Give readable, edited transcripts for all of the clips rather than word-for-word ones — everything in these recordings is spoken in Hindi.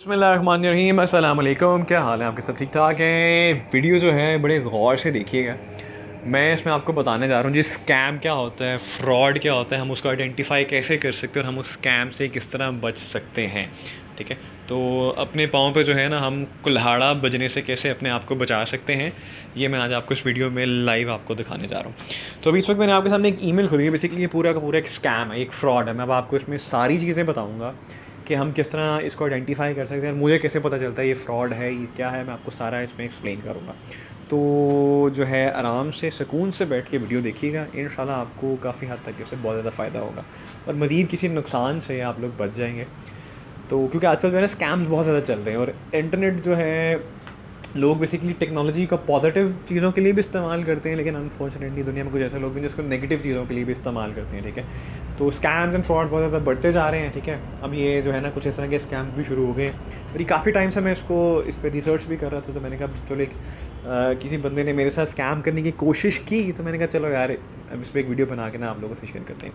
बिस्मिल्लाहिर्रहमानिर्रहीम, अस्सलाम वालेकुम। क्या हाल है आपके? सब ठीक ठाक हैं? वीडियो जो है बड़े गौर से देखिएगा। मैं इसमें आपको बताने जा रहा हूँ जी स्कैम क्या होता है, फ्रॉड क्या होता है, हम उसको आइडेंटिफाई कैसे कर सकते हैं और हम उस स्कैम से किस तरह बच सकते हैं। ठीक है, तो अपने पाँव पे जो है ना हम कुल्हाड़ा बजने से कैसे अपने आप को बचा सकते हैं, ये मैं आज आपको इस वीडियो में लाइव आपको दिखाने जा रहा हूँ। तो अभी इस वक्त मैंने आपके सामने एक ईमेल खुली है। बेसिकली ये पूरा का पूरा एक स्कैम है, एक फ्रॉड है। मैं अब आपको इसमें सारी चीज़ें बताऊँगा कि हम किस तरह इसको आइडेंटिफाई कर सकते हैं, मुझे कैसे पता चलता है ये फ्रॉड है, ये क्या है, मैं आपको सारा इसमें एक्सप्लेन करूँगा। तो जो है आराम से सुकून से बैठ के वीडियो देखिएगा, इंशाल्लाह आपको काफ़ी हद तक इससे बहुत ज़्यादा फ़ायदा होगा और मज़ीद किसी नुकसान से आप लोग बच जाएंगे। तो क्योंकि आजकल जो है ना स्कैम्स बहुत ज़्यादा चल रहे हैं और इंटरनेट जो है लोग बेसिकली टेक्नोलॉजी का पॉजिटिव चीज़ों के लिए भी इस्तेमाल करते हैं, लेकिन अनफॉर्चुनेटली दुनिया में कुछ ऐसे लोग भी हैं जिसको नेगेटिव चीज़ों के लिए भी इस्तेमाल करते हैं। ठीक है, तो स्कैम्स एंड फ्रॉड बहुत ज़्यादा बढ़ते जा रहे हैं। ठीक है, अब ये जो है ना कुछ इस तरह के स्कैम्स भी शुरू हो गए हैं और ये काफ़ी टाइम से मैं इस पर रिसर्च भी कर रहा था। तो मैंने कहा चलो किसी बंदे ने मेरे साथ स्कैम करने की कोशिश की, तो मैंने कहा चलो यार अब इस पर एक वीडियो बना के ना आप लोगों से शेयर करते हैं।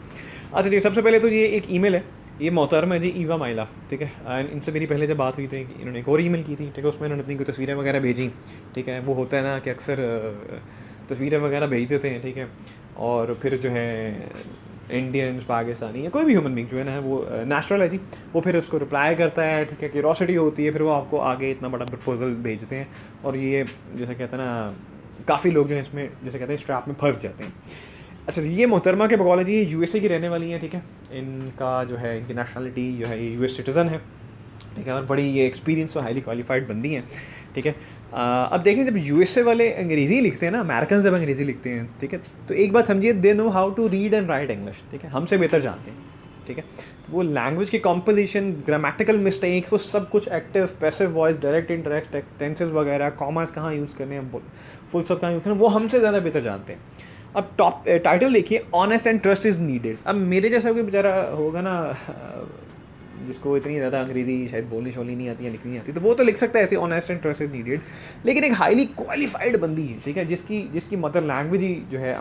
अच्छा जी, सबसे पहले तो ये एक ईमेल है, ये मोहतरमा है जी ईवा माइला। ठीक है, एंड इनसे मेरी पहले जब बात हुई थी इन्होंने एक और ईमेल की थी। ठीक है, उसमें इन्होंने अपनी कोई तस्वीरें वगैरह भेजी। ठीक है, वो होता है ना कि अक्सर तस्वीरें वगैरह भेज देते हैं। ठीक है, और फिर जो है इंडियंस, पाकिस्तानी या कोई भी ह्यूमन बींग जो है ना वो नेचुरल है जी, वो फिर उसको रिप्लाई करता है। ठीक है, क्यूरोसिटी होती है, फिर वो आपको आगे इतना बड़ा प्रपोजल भेजते हैं और ये जैसे कहते हैं ना काफ़ी लोग जो है इसमें जैसे कहते हैं स्ट्रैप में फंस जाते हैं। अच्छा जी, ये मोहतरमा के बकौल जी यूएसए की रहने वाली हैं। ठीक है, इनका जो है इनकी नेशनलिटी जो है ये यूएस सिटीज़न है। ठीक है, और बड़ी ये एक्सपीरियंस और हाईली क्वालिफाइड बंदी हैं। ठीक है, अब देखें जब यूएसए वाले अंग्रेज़ी लिखते हैं ना, अमेरिकन जब अंग्रेज़ी लिखते हैं, ठीक है, तो एक बात समझिए, they know how to read and write English. ठीक है, हमसे बेहतर जानते हैं। ठीक है, तो वो लैंग्वेज की कॉम्पोजिशन, ग्रामेटिकल मिस्टेक्स, वो सब कुछ, active passive voice, direct indirect tenses वगैरह, कॉमास कहाँ यूज़ करने हैं, फुल स्टॉप कहाँ यूज़ करना है, वो हमसे ज़्यादा बेहतर जानते हैं। अब टॉप टाइटल देखिए, honest and trust is needed. अब मेरे जैसा कोई बेचारा होगा ना जिसको इतनी ज़्यादा अंग्रेज़ी शायद बोलनी शोलनी नहीं आती है, लिखनी नहीं आती, तो वो तो लिख सकता है ऐसे honest and trust is needed. लेकिन एक हाईली क्वालिफाइड बंदी है, ठीक है, जिसकी जिसकी मदर लैंग्वेज ही जो है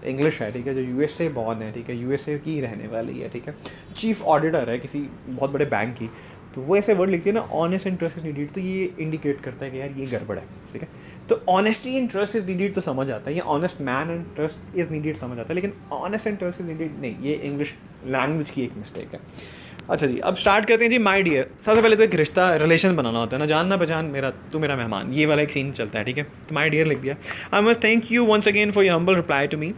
इंग्लिश है। ठीक है, जो यूएसए बॉर्न है, ठीक है, यूएसए की रहने वाली है। ठीक है, चीफ ऑडिटर है किसी बहुत बड़े बैंक की, तो वो ऐसे वर्ड लिखती है ना, honest and trust is needed, तो ये इंडिकेट करता है कि यार ये गड़बड़ है। ठीक है, तो honesty and trust is needed तो समझ आता है, ये honest man and trust is needed समझ आता है, लेकिन honest and trust is needed नहीं, ये इंग्लिश लैंग्वेज की एक मिस्टेक है। अच्छा जी, अब स्टार्ट करते हैं जी। माय डियर, सबसे पहले तो एक रिश्ता रिलेशन बनाना होता है ना, जानना पहचान, मेरा तू मेरा मेहमान, ये वाला एक सीन चलता है। ठीक है, तो माय डियर लिख दिया। I must thank you once again for your humble reply to me.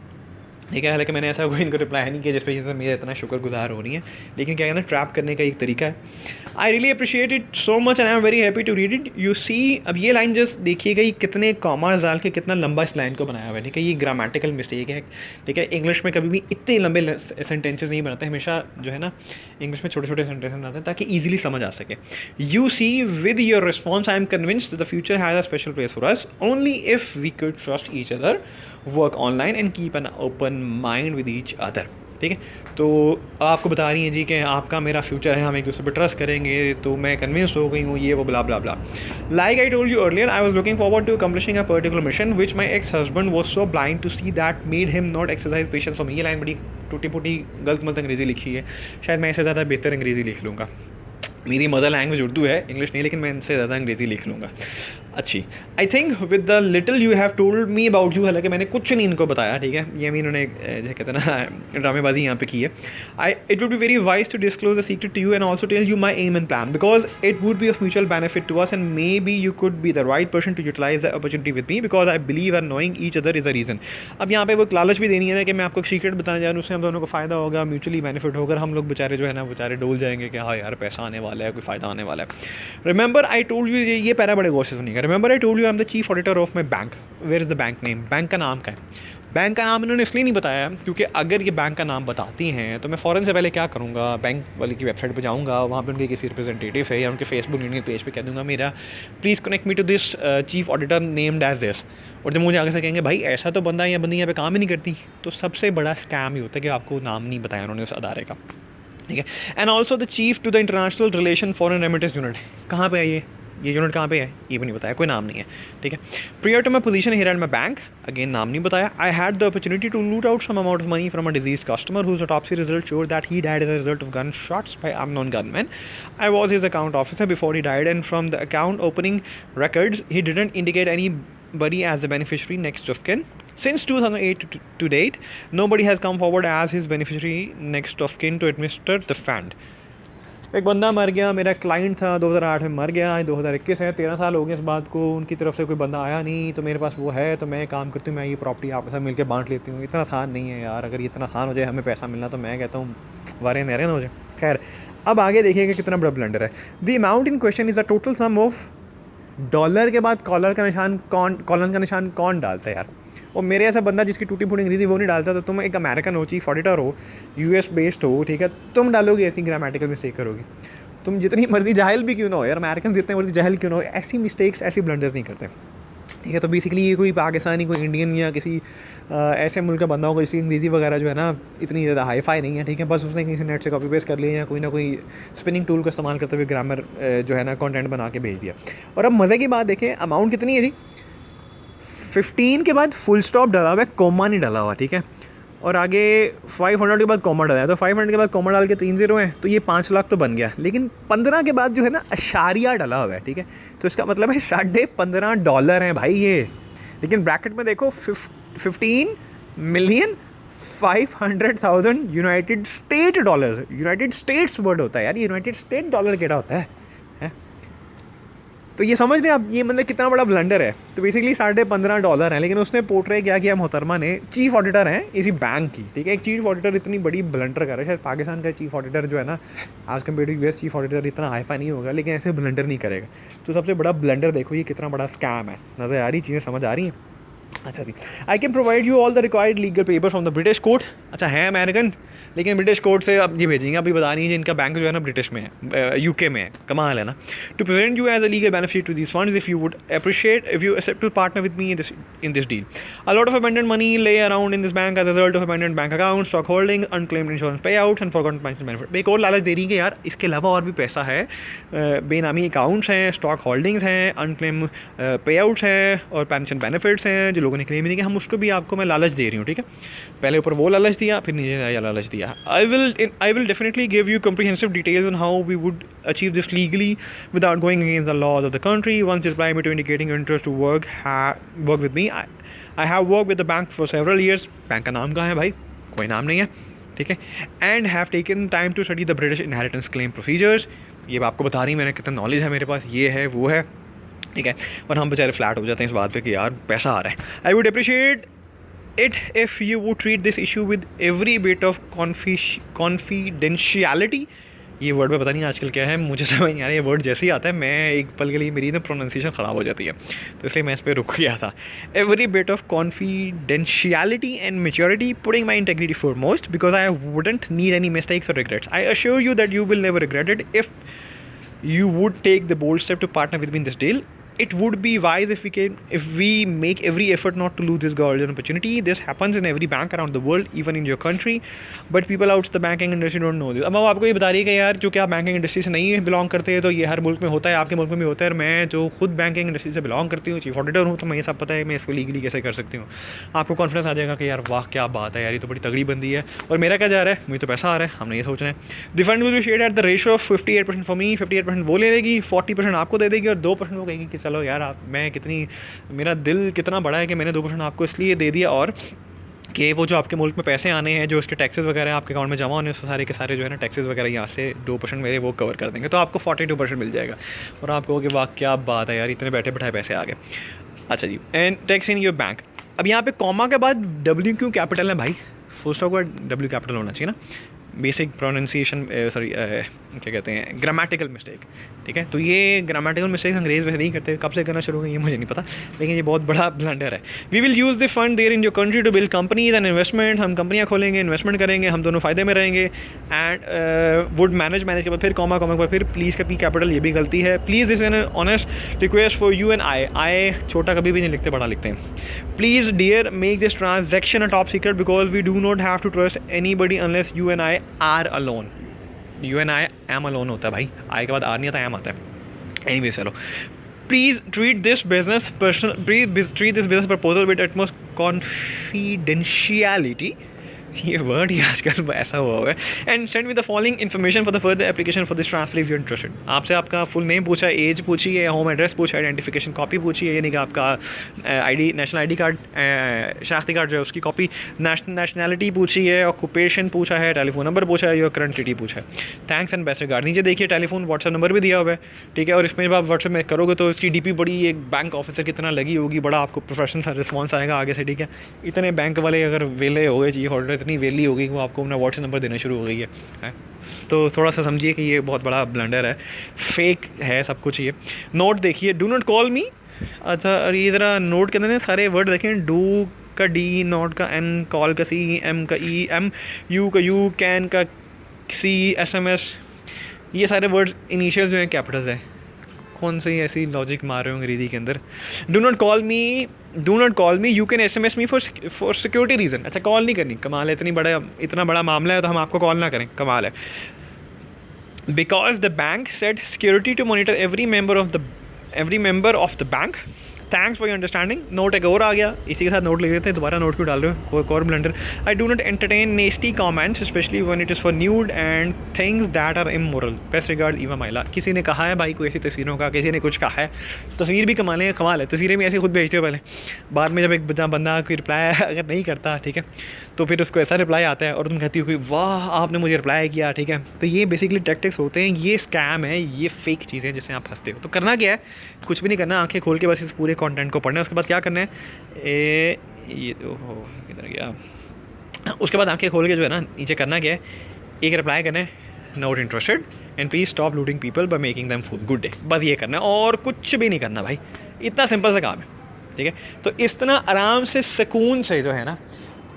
ठीक है, हालांकि मैंने ऐसा कोई इनको रिप्लाई नहीं किया जिस पर मेरा इतना शुक्रगुजार हो रही है, लेकिन क्या है ना, ट्रैप करने का एक तरीका है। I really appreciate it so much and I am very happy to read it. You see, अब ये लाइन जस्ट देखिएगा, ये कितने कॉमास डाल के कितना लंबा इस लाइन को बनाया हुआ है। ठीक है, ये ग्रामेटिकल मिस्टेक है। ठीक है, इंग्लिश में कभी भी इतने लंबे सेंटेंसेस नहीं बनाते, हमेशा जो है ना इंग्लिश में छोटे छोटे सेंटेंसेस बनाते हैं ताकि ईजिली समझ आ सके। You see, with your response I am convinced the future has a special place for us, only if we could trust each other, work online and keep an open mind with each other. ठीक है, तो आपको बता रही हैं जी कि आपका मेरा फ्यूचर है, हम एक दूसरे पर ट्रस्ट करेंगे, तो मैं कन्विंस हो गई हूँ, ये वो blah blah blah. Like I told you earlier, I was looking forward to accomplishing a particular mission which my ex husband was so blind to see that made him not exercise patience for me. ये लाइन बड़ी टूटी फूटी गलत मलत अंग्रेज़ी लिखी है, शायद मैं इससे ज़्यादा बेहतर अंग्रेज़ी लिख लूँगा। मेरी मदर लैंग्वेज उर्दू है, इंग्लिश नहीं, लेकिन मैं इनसे ज़्यादा अंग्रेज़ी लिख लूँगा। अच्छी, I think with the little you have told me about you, हालांकि मैंने कुछ नहीं इनको बताया। ठीक है, ये भी इन्होंने जो कहते हैं ना ड्रामेबाजी यहाँ पे की है। I it would be very wise to disclose the secret to you and also tell you my M and plan, because it would be of mutual benefit to us and may be you could be the right person to utilize the opportunity with me, because I believe are knowing each other is a reason. अब यहाँ पे वो लालच भी देनी है ना कि मैं आपको सीक्रेट बताने जा रहा हूँ, उससे हम दोनों को फ़ायदा होगा, म्यूचुअली बेनिफिट होगा, हम लोग बेचारे जो है ना बेचारे डोल जाएंगे कि हाँ यार पैसा आने वाला है, कोई फ़ायदा आने वाला है। रिमेंबर आई टोल्ड यू, ये पैरा बड़े गौर से सुनिएगा। Remember I told you I am the chief auditor of my bank. Where is the bank name, bank का नाम क्या है? बैंक का नाम इन्होंने इसलिए नहीं बताया क्योंकि अगर ये बैंक का नाम बताती हैं तो मैं फ़ौरन से पहले क्या करूँगा, बैंक वाले की वेबसाइट पे जाऊँगा, वहाँ पे उनके किसी रिप्रेजेंटेटिव है या उनके फेसबुक यूनियन पेज पे कह दूँगा मेरा please connect me to this chief auditor named as this. और जब मुझे आगे से कहेंगे भाई ऐसा तो बंदा या बंदी यहाँ पे काम ही नहीं करती, तो सबसे बड़ा स्कैम ही होता है कि आपको नाम नहीं बताया उन्होंने उस अदारे का। ठीक है, and also the chief to the international relation foreign remittance unit, कहाँ पे है ये? ये यूनिट कहाँ पे है ये भी नहीं बताया, कोई नाम नहीं है, ठीक है। Prior to my position here at my bank, again नाम नहीं बताया। I had the opportunity to loot out some amount of money from a disease customer whose autopsy result showed that he died as a result of gun shots by unknown gunman. I was his account officer before he died and from the account opening records he didn't indicate anybody as the beneficiary next of kin. Since 2008 to date, nobody has come forward as his beneficiary next of kin to administer the fund. एक बंदा मर गया, मेरा क्लाइंट था, 2008 में मर गया, 2021 है, 13 साल हो गए इस बात को, उनकी तरफ से कोई बंदा आया नहीं, तो मेरे पास वो है, तो मैं काम करती हूँ, मैं ये प्रॉपर्टी आपके साथ मिलकर बांट लेती हूँ। इतना आसान नहीं है यार, अगर ये इतना आसान हो जाए हमें पैसा मिलना, तो मैं कहता हूँ वारे नहरे ना हो जाए। खैर, अब आगे देखिएगा कितना बड़ा ब्लंडर है। The amount in question is the total sum of, dollar के बाद कॉलर का निशान कॉलन का निशान कौन डालता है यार? और मेरे ऐसा बंदा जिसकी टूटी फूटी अंग्रेजी वो नहीं डालता, तो तुम एक अमेरिकन हो, चीफ ऑडिटर हो, यूएस बेस्ड हो, ठीक है, तुम डालोगे ऐसी ग्रामेटिकल मिस्टेक करोगे। तुम जितनी मर्जी जाहिल भी क्यों ना हो यार, अमेरिकन जितने मर्जी जाहिल क्यों ना हो, ऐसी मिस्टेक्स ऐसी ब्लंडर्स नहीं करते, ठीक है। तो बेसिकली ये कोई पाकिस्तानी, कोई इंडियन या किसी ऐसे मुल्क का बंदा होगा जिसकी अंग्रेज़ी वगैरह जो है ना इतनी ज़्यादा हाई फाई नहीं है, ठीक है, बस उसने किसी नेट से कॉपी पेस्ट कर लिया या कोई ना कोई स्पिनिंग टूल का इस्तेमाल करते हुए ग्रामर जो है ना कंटेंट बना के भेज दिया। और अब मज़े की बात देखें, अमाउंट कितनी है जी, 15 के बाद फुल स्टॉप डाला हुआ है, कोमा नहीं डाला हुआ, ठीक है। और आगे 500 के बाद कॉमा डाला है, तो 500 के बाद कॉमा डाल के 3 0 हैं, तो ये 5 लाख तो बन गया। लेकिन 15 के बाद जो है ना अशारिया डाला हुआ है, ठीक है, तो इसका मतलब है $15.5 हैं भाई ये। लेकिन ब्रैकेट में देखो 15,500,000 United state dollar, United states word होता है यार, यूनाइटेड स्टेट डॉलर केड़ा होता है? तो ये समझ रहे हैं आप, ये मतलब कितना बड़ा ब्लंडर है। तो बेसिकली $15.5 हैं, लेकिन उसने पोर्ट्रे क्या किया मोहतरमा ने, चीफ ऑडिटर हैं इसी बैंक की, ठीक है। एक चीफ ऑडिटर इतनी बड़ी ब्लंडर कर रहा है, शायद पाकिस्तान का चीफ ऑडिटर जो है ना आज compare to US chief auditor इतना हाईफाई नहीं होगा, लेकिन ऐसे ब्लंडर नहीं करेगा। तो सबसे बड़ा ब्लंडर देखो ये कितना बड़ा स्कैम है, नज़र आ रही चीज़ें समझ आ रही हैं? अच्छा जी, I can provide you all the required legal paper from the British court. अच्छा है अमेरिकन, लेकिन ब्रिटिश कोर्ट से अब ये भेजेंगे, अभी बता नहीं है इनका बैंक जो है ना ब्रिटिश में है, यूके में है, कमाल है ना। To present you as a legal benefit to this funds if you would appreciate if you accept to partner with me in this deal. A lot of abandoned money lay around in this bank as a result of abandoned bank accounts, stock holding, unclaimed insurance payouts and forgotten pension benefit. एक और लालच दे रही है कि यार इसके अलावा और भी पैसा है, बेनामी अकाउंट्स हैं, स्टॉक होल्डिंग्स हैं, अनक्लेम पेआउट्स हैं और पेंशन बेनिफिट्स हैं जो लोगों ने क्लेम नहीं किया, हम उसको भी आपको मैं लालच दे रही हूँ, ठीक है। पहले ऊपर वो लालच दिया, फिर नीचे आया लालच दिया। I will definitely give you comprehensive details on how we would achieve this legally without going against the laws of the country. Once you reply me to indicating your interest to work with me, I have worked with the bank for several years. Bank का नाम कहाँ है भाई? कोई नाम नहीं है, ठीक है। And have taken time to study the British inheritance claim procedures. ये आपको बता रही मैंने कितना नॉलेज है मेरे पास, ये है वो है, ठीक है। और हम बेचारे फ्लैट हो जाते हैं इस बात पे कि यार पैसा आ रहा है। I would appreciate it if you would treat this issue with every bit of confidentiality. ये वर्ड में पता नहीं आजकल क्या है, मुझे समझ नहीं आ रहा है, ये वर्ड जैसे ही आता है मैं एक पल के लिए मेरी ना प्रोनाउंसिएशन ख़राब हो जाती है, तो इसलिए मैं इस पर रुक गया था। Every bit of confidentiality and maturity, putting my integrity foremost because I wouldn't need any mistakes or regrets. I assure you that you will never regret it if you would take the bold step to partner with me in this deal. It would be wise if we make every effort not to lose this golden opportunity. This happens in every bank around the world, even in your country, but people outside the banking industry don't know this. अब आपको ये बता रही है कि यार जो कि आप बैंकिंग इंडस्ट्री से नहीं बिलोंग करते हैं, तो ये हर मुल्क में होता है, आपके मुल्क में भी होता है। और मैं जो खुद बैंकिंग इंडस्ट्री से बिलोंग करती हूँ, चीफ ऑडिटर हूँ, तो मैं ये सब पता है मैं इसको लीगली कैसे कर सकती हूँ। आपको कॉन्फिडेंस आ जाएगा कि यार वाह क्या बात है यार, ये तो बड़ी तगड़ी बंदी है। और मेरा क्या जा रहा है, मुझे तो पैसा आ रहा है, हमने ये सोचना है। The fund will be shared at the ratio of 58% for me, 58% वो ले लेगी, 40% आपको दे देगी और 2% वो कहेगी कि चलो यार आप, मैं कितनी, मेरा दिल कितना बड़ा है कि मैंने 2% आपको इसलिए दे दिया, और कि वो जो आपके मुल्क में पैसे आने हैं, जो उसके टैक्सेस वगैरह आपके अकाउंट में जमा होने, सारे के सारे जो है ना टैक्सेस वगैरह यहाँ से 2% मेरे वो कवर कर देंगे, तो आपको 42% मिल जाएगा। और आप कहोगे वाह क्या बात है यार, इतने बैठे बैठाए पैसे आ गए। अच्छा जी, and tax in your bank. अब यहाँ पे कॉमा के बाद W क्यों कैपिटल है भाई? फुल स्टॉप का W कैपिटल होना चाहिए ना। बेसिक प्रोनाउंसिएशन क्या कहते हैं, ग्रामेटिकल मिस्टेक, ठीक है। तो ये ग्रामेटिकल मिस्टेक अंग्रेज़ वैसे नहीं करते, कब से करना शुरू हुई ये मुझे नहीं पता, लेकिन ये बहुत बड़ा ब्लंडर है। We will use the fund there in your country to build companies and investment. हम कंपनियाँ खोलेंगे, इन्वेस्टमेंट करेंगे, हम दोनों फ़ायदे में रहेंगे। एंड वुड मैनेज के बाद फिर कॉमा के बाद फिर प्लीज़ का पी कैपिटल, ये भी गलती है। Please this an honest request for you and I छोटा कभी भी नहीं लिखते, बड़ा लिखते हैं। Please dear make this transaction a top secret because we do not have to trust anybody unless you and I are alone. You and I am alone होता है भाई, आई के बाद आर नहीं आता, एम आता है। एनीवे चलो, please treat this business personal, please treat this business proposal with utmost confidentiality, ये वर्ड ही आजकल ऐसा हुआ है, and send with the following information for the further application for this transfer if you interested. आपसे आपका फुल नेम पूछा, एज पूछी है, होम एड्रेस पूछा, आइडेंटिफिकेशन कॉपी पूछी है, यानी कि आपका आईडी, नेशनल आईडी कार्ड, शनाख्ती कार्ड जो है उसकी कॉपी, नेशनैलिटी पूछी है, ऑक्यूपेशन पूछा है, टेलीफोन नंबर पूछा है, योर करंट सिटी पूछा है। Thanks and best regard. नीचे देखिए टेलीफोन व्हाट्सएप नंबर भी दिया हुआ है, ठीक है, और इसमें जब आप व्हाट्सएप में करोगे तो इसकी डीपी बड़ी एक बैंक ऑफिसर की तरह लगी होगी, बड़ा आपको प्रोफेशनल सा रिस्पॉन्स आएगा आगे से, ठीक है। इतने बैंक वाले अगर वेले हो गए, चीफ होल्डर इतनी वेली हो गई, वो आपको अपना व्हाट्सएप नंबर देना शुरू हो गई है। तो थोड़ा सा समझिए कि ये बहुत बड़ा ब्लंडर है, फेक है सब कुछ ये। नोट देखिए, डू नॉट कॉल मी। अच्छा, और ये ज़रा नोट के अंदर सारे वर्ड देखें, डू का डी, नॉट का एन, कॉल का सी, एम का ई, एम, यू का यू, कैन का सी, SMS, ये सारे वर्ड्स इनिशियल जो हैं कैपिटल्स हैं। कौन सी ऐसी लॉजिक मार रहे हो अंग्रेजी के अंदर। Do not call me, you can SMS me for security reason. अच्छा, कॉल नहीं करनी, कमाल है, इतना बड़ा मामला है तो हम आपको कॉल ना करें, कमाल है। Because the bank set security to monitor every member of the bank, thanks for your understanding. Note एक और आ गया, इसी के साथ नोट लिख लेते हैं, दोबारा नोट क्यों डाल रहे हो, कोई और blunder. I do not entertain nasty comments specially when it is for nude and things that are immoral. Best regard Eva Maila. किसी ने कहा है भाई कोई ऐसी तस्वीरों का, किसी ने कुछ कहा है, तस्वीर भी कमाल है, तस्वीरें भी ऐसी खुद भेजते हो पहले, बाद में जब एक बंदा कोई रिप्लाई अगर नहीं करता, ठीक है, तो फिर उसको ऐसा रिप्लाई आता है और तुम कहती हो कि वाह आपने मुझे रिप्लाई किया, ठीक है। तो ये बेसिकली टैक्टिक्स होते हैं, ये स्कैम है, ये फेक चीज़ें जिससे आप फंसते हो। तो करना क्या है, कुछ भी नहीं करना, आंखें खोल के बस इस पूरे कंटेंट को पढ़ना है। उसके बाद क्या करना है, ये ओहो किधर गया, उसके बाद आंखें खोल के जो है ना नीचे करना क्या है, एक रिप्लाई करना है, not interested and please stop looting people by making them fool, good day. बस ये करना है और कुछ भी नहीं करना भाई, इतना सिंपल सा काम है, ठीक है। तो इस तरह आराम से सुकून से जो है ना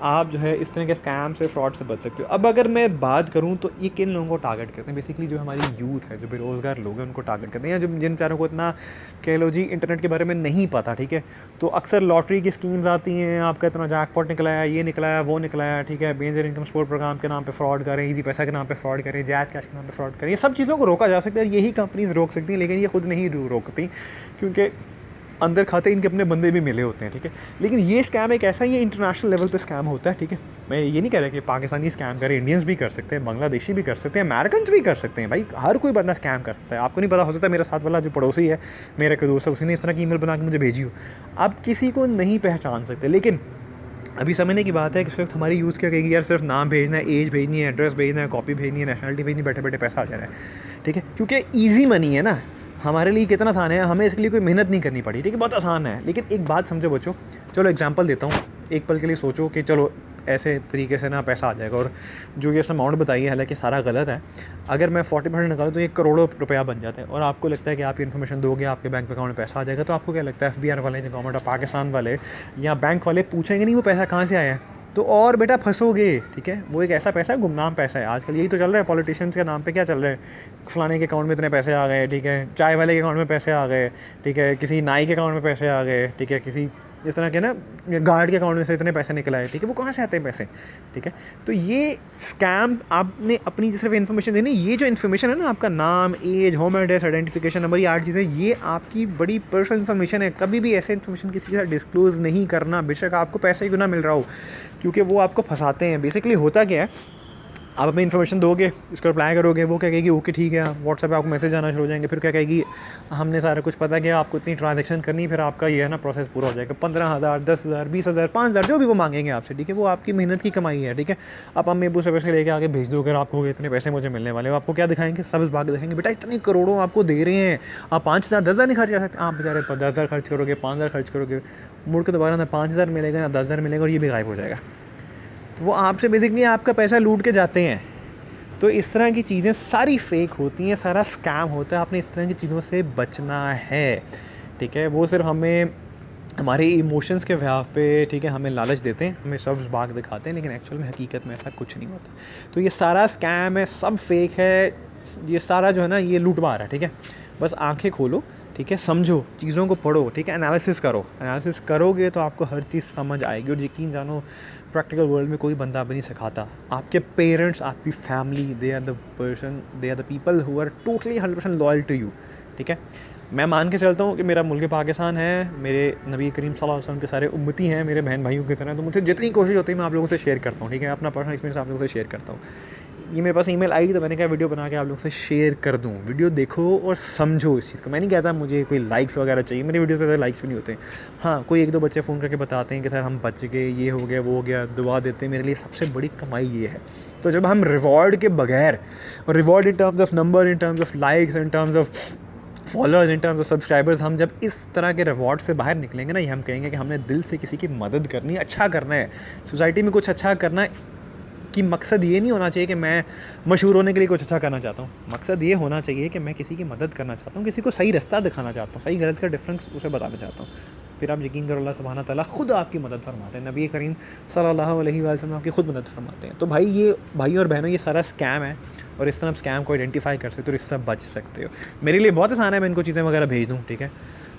आप जो है इस तरह के स्कैम से, फ्रॉड से बच सकते हो। अब अगर मैं बात करूं तो ये किन लोगों को टारगेट करते हैं, बेसिकली जो हमारी यूथ है, जो बेरोज़गार लोग हैं उनको टारगेट करते हैं, या जो जिन बेचारों को इतना कह लो जी इंटरनेट के बारे में नहीं पता, ठीक है। तो अक्सर लॉटरी की स्कीम्स आती हैं, आपका इतना जैकपॉट निकला है, ये निकला है, वो निकला है, ठीक है, बेंजर इनकम सपोर्ट प्रोग्राम के नाम पर फ्रॉड करें, ईजी पैसा के नाम पर फ्रॉड करें, जैज़ कैश के नाम पर फ्रॉड करें, ये सब चीज़ों को रोका जा सकता है, यही कंपनीज रोक सकती हैं, लेकिन ये खुद नहीं रोकती, क्योंकि अंदर खाते इनके अपने बंदे भी मिले होते हैं, ठीक है। लेकिन ये स्कैम एक ऐसा ही इंटरनेशनल लेवल पे स्कैम होता है, ठीक है। मैं ये नहीं कह रहा कि पाकिस्तानी स्कैम करें, इंडियंस भी कर सकते हैं, बांग्लादेशी भी कर सकते हैं, अमेरिकन भी कर सकते हैं, भाई हर कोई बंदा स्कैम कर सकता है। आपको नहीं पता हो सकता है मेरे साथ वाला जो पड़ोसी है, मेरा कोई दोस्त है, उसने इस तरह की ईमेल बना के मुझे भेजी हो। आप किसी को नहीं पहचान सकते, लेकिन अभी समझने की बात है कि इस वक्त हमारी यूथ क्या कहेगी, यार सिर्फ नाम भेजना है, एज भेजनी है, एड्रेस भेजना है, कॉपी भेजनी है, नेशनलिटी भेजनी, बैठे बैठे पैसा आ जा रहा है, ठीक है। क्योंकि ईजी मनी है ना, हमारे लिए कितना आसान है, हमें इसके लिए कोई मेहनत नहीं करनी पड़ी, ठीक है, बहुत आसान है। लेकिन एक बात समझो बच्चों, चलो एग्जांपल देता हूँ, एक पल के लिए सोचो कि चलो ऐसे तरीके से ना पैसा आ जाएगा, और जो ये अमाउंट बताई है हालांकि सारा गलत है, अगर मैं 40% निकालूँ तो ये करोड़ों रुपया बन जाता है, और आपको लगता है कि आप इन्फॉर्मेशन दोगे आपके बैंक अकाउंट में पैसा आ जाएगा, तो आपको क्या लगता है FBI वाले, गवर्नमेंट ऑफ पाकिस्तान वाले या बैंक वाले पूछेंगे नहीं वो पैसा कहाँ से आया है, तो और बेटा फंसोगे, ठीक है। वो एक ऐसा पैसा है, गुमनाम पैसा है, आजकल यही तो चल रहा है, पॉलिटिशियंस के नाम पे क्या चल रहा है, फलाने के अकाउंट में इतने पैसे आ गए, ठीक है, चाय वाले के अकाउंट में पैसे आ गए, ठीक है, किसी नाई के अकाउंट में पैसे आ गए, ठीक है, किसी इस तरह के ना गार्ड के अकाउंट में से इतने पैसे निकल आए, ठीक है, वो कहाँ से आते हैं पैसे, ठीक है। तो ये स्कैम आपने अपनी सिर्फ इन्फॉर्मेशन देनी, ये जो इन्फॉर्मेशन है ना, आपका नाम, age, home address, identification number, ये 8 चीज़ें, ये आपकी बड़ी पर्सनल इन्फॉर्मेशन है। कभी भी ऐसे इन्फॉर्मेशन किसी के साथ डिस्क्लोज नहीं करना, बेशक आपको पैसे ही क्यों ना मिल रहा हो, क्योंकि वो आपको फंसाते हैं। बेसिकली होता क्या है, आप अपनी इन्फॉर्मेशन दोगे, इसको अप्लाई करोगे, वो क्या कहेगी ओके ठीक है, व्हाट्सएप पे आपको मैसेज आना शुरू हो जाएंगे, फिर क्या कहेगी हमने सारा कुछ पता किया, आपको इतनी ट्रांजैक्शन करनी, फिर आपका ये है ना प्रोसेस पूरा हो जाएगा, 15,000, 10,000, 20,000, 5,000 जो भी वो मांगेंगे आपसे, ठीक है, वो आपकी मेहनत की कमाई है, ठीक है। आप अम्मी अब्बू से पैसे लेके आगे भेज दो, अगर आपको इतने पैसे मुझे मिलने वाले हो, आपको क्या दिखाएंगे, सब्ज़ बाग दिखाएंगे, बेटा इतनी करोड़ों आपको दे रहे हैं, आप 5,000, 10,000 नहीं खर्च कर सकते, आप बेचारे 10,000 खर्च करोगे, 5,000 खर्च करोगे, मुड़ के दोबारा ना 5,000 मिलेगा ना 10,000 मिलेगा, और ये भी गायब हो जाएगा। तो वो आपसे बेसिकली आपका पैसा लूट के जाते हैं। तो इस तरह की चीज़ें सारी फेक होती हैं, सारा स्कैम होता है, आपने इस तरह की चीज़ों से बचना है, ठीक है। वो सिर्फ हमें हमारे इमोशंस के व्याप पे, ठीक है, हमें लालच देते हैं, हमें सब्ज़ बाग दिखाते हैं, लेकिन एक्चुअल में हकीकत में ऐसा कुछ नहीं होता। तो ये सारा स्कैम है, सब फेक है, ये सारा जो है ना ये लूटमार है, ठीक है। बस आंखें खोलो, ठीक है, समझो, चीज़ों को पढ़ो, ठीक है, एनालिसिस करोगे तो आपको हर चीज़ समझ आएगी। और यकीन जानो प्रैक्टिकल वर्ल्ड में कोई बंदा भी नहीं सिखाता, आपके पेरेंट्स, आपकी family, they are the people who are totally 100% loyal to you, ठीक है। मैं मान के चलता हूँ कि मेरा मुल्क पाकिस्तान है, मेरे नबी करीम सल्लल्लाहु अलैहि वसल्लम के सारे उम्मती हैं, मेरे बहन भाइयों की तरह। तो मुझसे जितनी कोशिश होती है मैं आप लोगों से शेयर करता हूँ, ठीक है, अपना पर्सनल एक्सपीरियंस आप लोगों से शेयर करता हूँ। ये मेरे पास ईमेल आई तो मैंने कहा वीडियो बना के आप लोगों से शेयर कर दूँ। वीडियो देखो और समझो इस चीज़ को। मैं नहीं कहता मुझे कोई लाइक्स वगैरह चाहिए, मेरी वीडियोज़ पे लाइक्स भी नहीं होते। हाँ, कोई एक दो बच्चे फ़ोन करके बताते हैं कि सर हम बच गए, ये हो गया, वो हो गया, दुआ देते हैं। मेरे लिए सबसे बड़ी कमाई ये है। तो जब हम रिवॉर्ड के बगैर, और reward in terms of number, in terms of likes, in terms of followers, in terms of subscribers, हम जब इस तरह के रिवॉर्ड से बाहर निकलेंगे ना, ये हम कहेंगे कि हमने दिल से किसी की मदद करनी है, अच्छा करना है, सोसाइटी में कुछ अच्छा करना है। कि मकसद ये नहीं होना चाहिए कि मैं मशहूर होने के लिए कुछ अच्छा करना चाहता हूँ। मकसद ये होना चाहिए कि मैं किसी की मदद करना चाहता हूँ, किसी को सही रास्ता दिखाना चाहता हूँ, सही गलत का डिफरेंस उसे बताना चाहता हूँ। फिर आप यकीन करो अल्लाह सुब्हाना तआला खुद आपकी मदद फरमाते हैं। नबी करीम सल्लल्लाहु अलैहि वसल्लम आपकी खुद मदद फरमाते हैं। तो भाई, ये भाई और बहनों, ये सारा स्कैम है, और इस तरह आप स्कैम को आइडेंटिफाई कर सकते हो और इससे बच सकते हो। मेरे लिए बहुत आसान है, मैं इनको चीज़ें वगैरह भेज दूँ, ठीक है,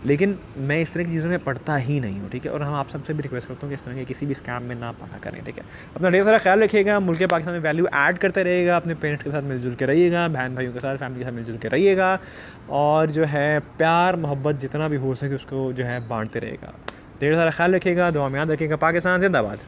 लेकिन मैं इस तरह की चीज़ों में पढ़ता ही नहीं हूँ, ठीक है। और हम आप सबसे भी रिक्वेस्ट करता हूँ कि इस तरह के किसी भी स्कैम में ना पड़ा करें, ठीक है। अपना ढेर सारा ख्याल रखिएगा, मुल्क पाकिस्तान में वैल्यू ऐड करते रहिएगा, अपने पेरेंट्स के साथ मिलजुल के रहिएगा, बहन भाइयों के साथ, फैमिली के साथ मिलजुल के रहिएगा, और जो है प्यार मोहब्बत जितना भी हो सके उसको जो है बांटते रहिएगा। ढेर सारा ख्याल रखिएगा, दुआ में याद रखिएगा। पाकिस्तान जिंदाबाद।